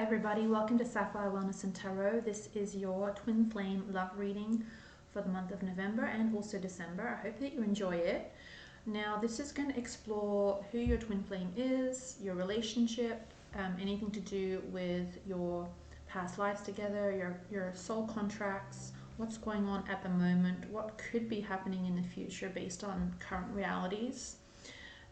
everybody, welcome to Sapphire Wellness Tarot. This is your twin flame love reading for the month of November and also December. I hope that you enjoy it. Now this is going to explore who your twin flame is, your relationship, anything to do with your past lives together, your soul contracts, what's going on at the moment, what could be happening in the future based on current realities,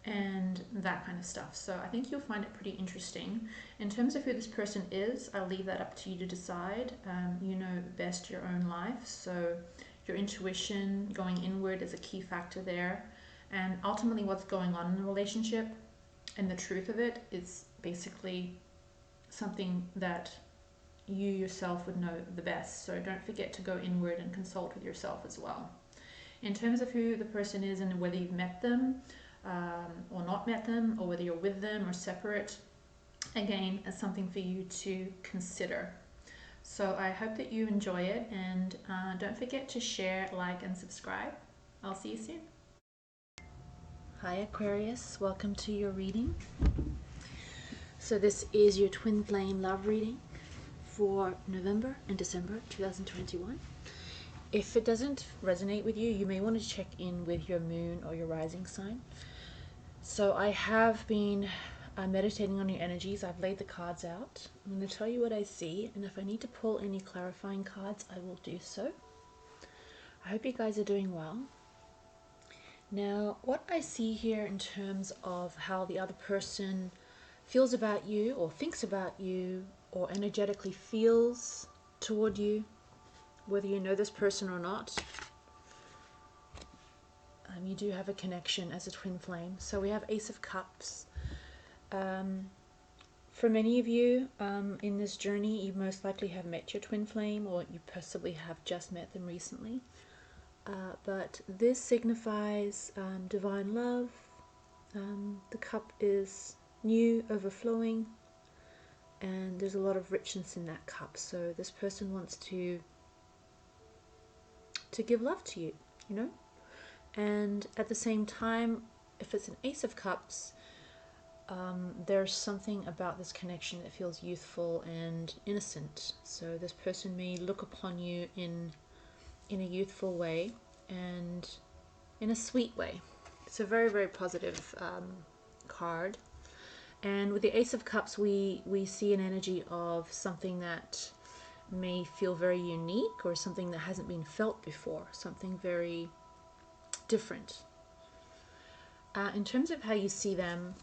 and that kind of stuff. So I think you'll find it pretty interesting. In terms of who this person is, I'll leave that up to you to decide. You know best your own life, so your intuition, going inward, is a key factor there. And ultimately what's going on in the relationship and the truth of it is basically something that you yourself would know the best. So don't forget to go inward and consult with yourself as well. In terms of who the person is and whether you've met them, or not met them, or whether you're with them or separate, again, is something for you to consider. So I hope that you enjoy it, and don't forget to share, like, and subscribe. I'll see you soon. Hi Aquarius, welcome to your reading. So this is your twin flame love reading for November and December 2021. If it doesn't resonate with you, you may want to check in with your moon or your rising sign. So I have been meditating on your energies. I've laid the cards out. I'm going to tell you what I see, and if I need to pull any clarifying cards, I will do so. I hope you guys are doing well. Now, what I see here in terms of how the other person feels about you, or thinks about you, or energetically feels toward you, whether you know this person or not, you do have a connection as a twin flame. So we have Ace of Cups. For many of you in this journey, you most likely have met your twin flame, or you possibly have just met them recently. But this signifies divine love. The cup is new, overflowing, and there's a lot of richness in that cup. So this person wants to give love to you, you know? And at the same time, if it's an Ace of Cups, there's something about this connection that feels youthful and innocent. So this person may look upon you in a youthful way and in a sweet way. It's a very, very positive card. And with the Ace of Cups, we see an energy of something that may feel very unique, or something that hasn't been felt before, something very different. In terms of how you see them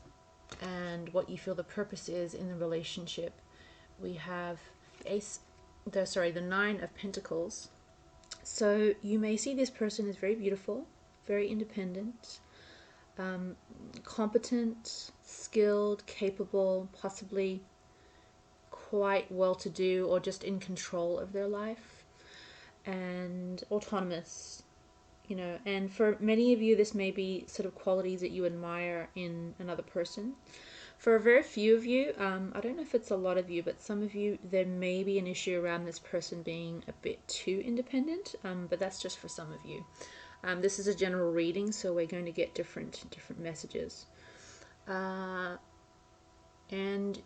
and what you feel the purpose is in the relationship, we have the Nine of Pentacles. So you may see this person as very beautiful, very independent, competent, skilled, capable, possibly quite well-to-do, or just in control of their life, and autonomous. You know, and for many of you, this may be sort of qualities that you admire in another person. For a very few of you, I don't know if it's a lot of you, but some of you, there may be an issue around this person being a bit too independent, but that's just for some of you. This is a general reading, so we're going to get different messages. And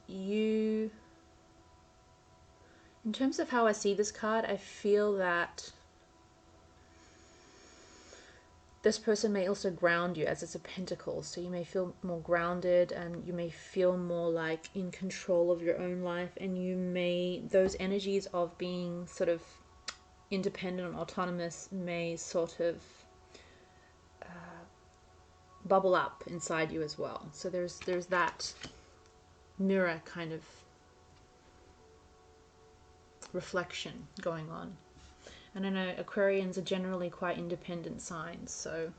you, in terms of how I see this card, I feel that this person may also ground you, as it's a pentacle. So you may feel more grounded, and you may feel more like in control of your own life, and you may, those energies of being sort of independent and autonomous may sort of bubble up inside you as well. So there's that mirror kind of reflection going on. And I know Aquarians are generally quite independent signs, so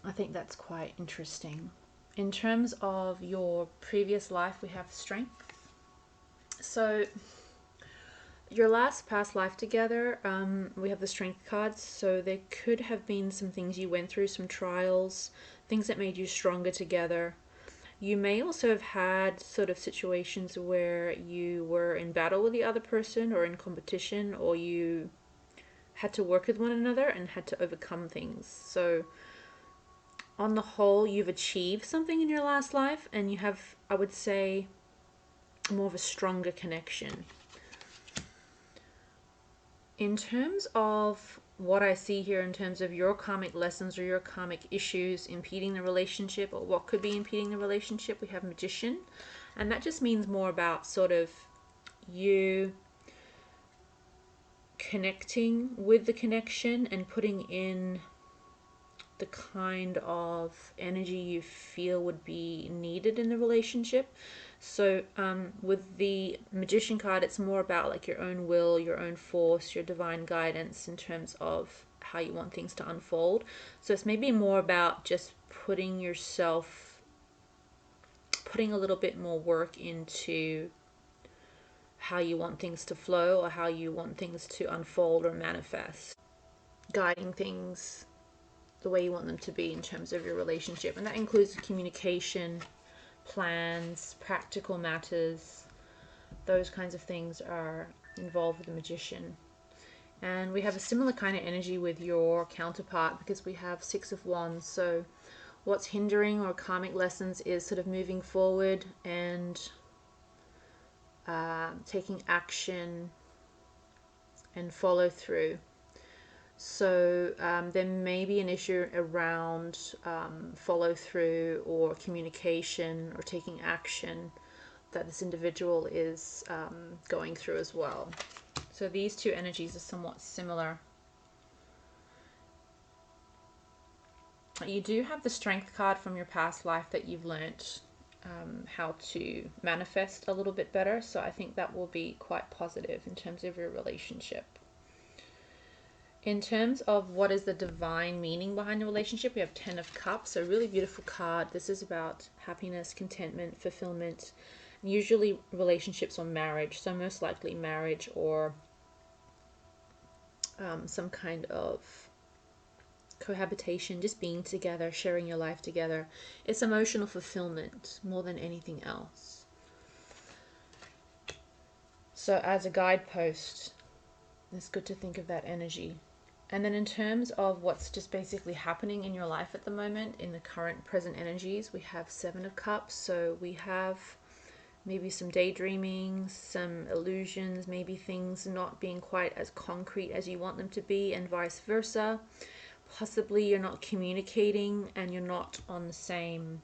I think that's quite interesting. In terms of your previous life, we have Strength. So your past life together, we have the Strength cards. So there could have been some things you went through, some trials, things that made you stronger together. You may also have had sort of situations where you were in battle with the other person, or in competition, or you had to work with one another and had to overcome things. So on the whole, you've achieved something in your last life, and you have, I would say, more of a stronger connection. In terms of what I see here in terms of your karmic lessons or your karmic issues impeding the relationship, or what could be impeding the relationship, we have Magician. And that just means more about sort of you connecting with the connection and putting in the kind of energy you feel would be needed in the relationship. So with the Magician card, it's more about like your own will, your own force, your divine guidance in terms of how you want things to unfold. So it's maybe more about just putting a little bit more work into how you want things to flow, or how you want things to unfold or manifest, guiding things the way you want them to be in terms of your relationship. And that includes communication, plans, practical matters. Those kinds of things are involved with the Magician. And we have a similar kind of energy with your counterpart, because we have Six of Wands. So what's hindering or karmic lessons is sort of moving forward and taking action and follow through. So there may be an issue around follow through or communication or taking action that this individual is going through as well. So these two energies are somewhat similar. You do have the Strength card from your past life that you've learnt how to manifest a little bit better. So I think that will be quite positive in terms of your relationship. In terms of what is the divine meaning behind the relationship, we have Ten of Cups, a really beautiful card. This is about happiness, contentment, fulfillment. Usually relationships or marriage, so most likely marriage or some kind of cohabitation, just being together, sharing your life together. It's emotional fulfillment more than anything else. So as a guidepost, it's good to think of that energy. And then in terms of what's just basically happening in your life at the moment, in the current present energies, we have Seven of Cups. So we have maybe some daydreaming, some illusions, maybe things not being quite as concrete as you want them to be, and vice versa. Possibly you're not communicating and you're not on the same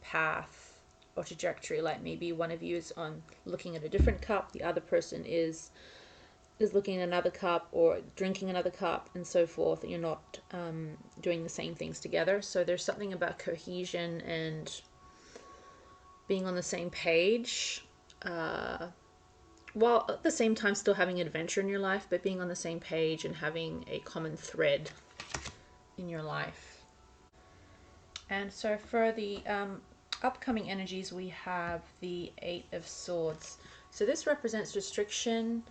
path or trajectory. Like maybe one of you is on looking at a different cup, the other person is looking at another cup or drinking another cup, and so forth. You're not doing the same things together. So there's something about cohesion and being on the same page, while at the same time still having adventure in your life, but being on the same page and having a common thread in your life. And so for the upcoming energies, we have the Eight of Swords. So this represents restriction,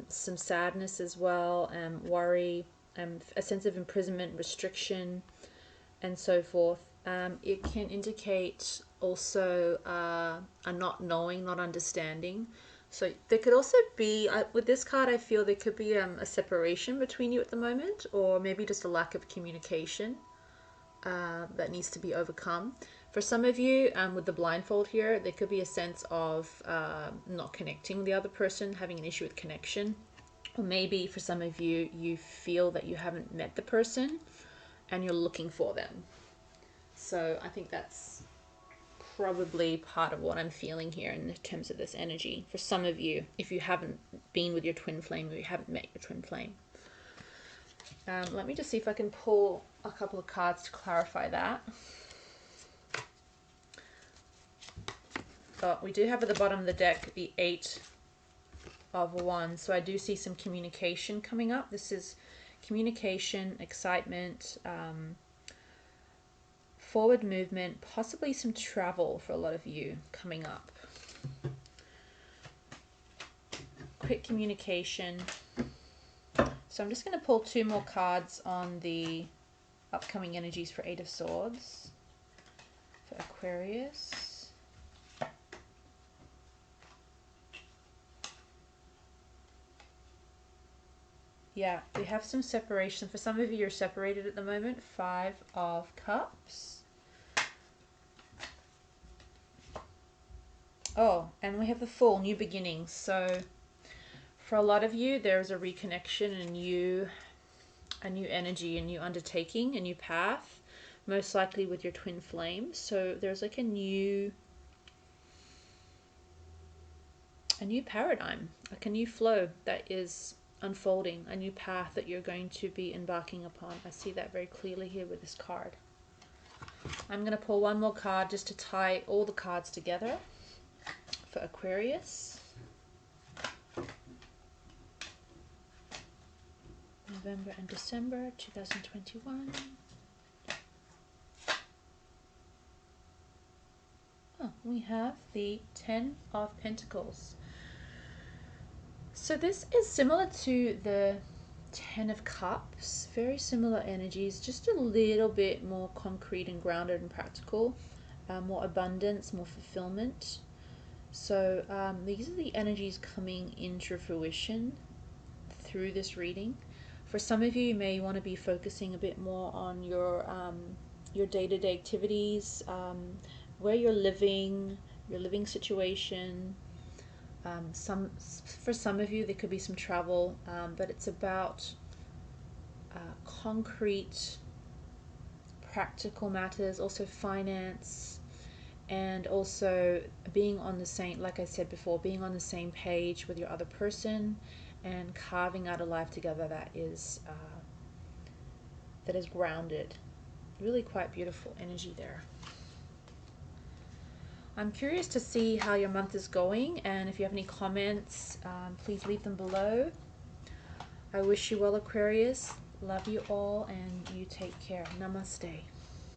some sadness as well, worry, a sense of imprisonment, restriction, and so forth. It can indicate also a not knowing, not understanding. So there could also be, with this card, I feel there could be a separation between you at the moment, or maybe just a lack of communication that needs to be overcome. For some of you, with the blindfold here, there could be a sense of not connecting with the other person, having an issue with connection. Or maybe for some of you, you feel that you haven't met the person and you're looking for them. So I think that's probably part of what I'm feeling here in terms of this energy. For some of you, if you haven't been with your twin flame or you haven't met your twin flame. Let me just see if I can pull a couple of cards to clarify that. But we do have at the bottom of the deck the Eight of Wands. So I do see some communication coming up. This is communication, excitement, forward movement, possibly some travel for a lot of you coming up. Quick communication. So I'm just going to pull two more cards on the upcoming energies for Eight of Swords for Aquarius. Yeah, we have some separation. For some of you, you're separated at the moment. Five of Cups. Oh, and we have the Fool, new beginnings. So for a lot of you, there's a reconnection, a new energy, a new undertaking, a new path, most likely with your twin flame. So there's like a new paradigm, like a new flow that is unfolding, a new path that you're going to be embarking upon. I see that very clearly here with this card. I'm going to pull one more card just to tie all the cards together for Aquarius. November and December 2021. Oh, we have the 10 of Pentacles. So this is similar to the 10 of Cups, very similar energies, just a little bit more concrete and grounded and practical, more abundance, more fulfillment. So these are the energies coming into fruition through this reading. For some of you may want to be focusing a bit more on your day-to-day activities, where you're living, your living situation. For some of you, there could be some travel, but it's about concrete, practical matters, also finance, and also being on the same, like I said before, being on the same page with your other person and carving out a life together that is grounded. Really quite beautiful energy there. I'm curious to see how your month is going, and if you have any comments, please leave them below. I wish you well, Aquarius. Love you all, and you take care. Namaste.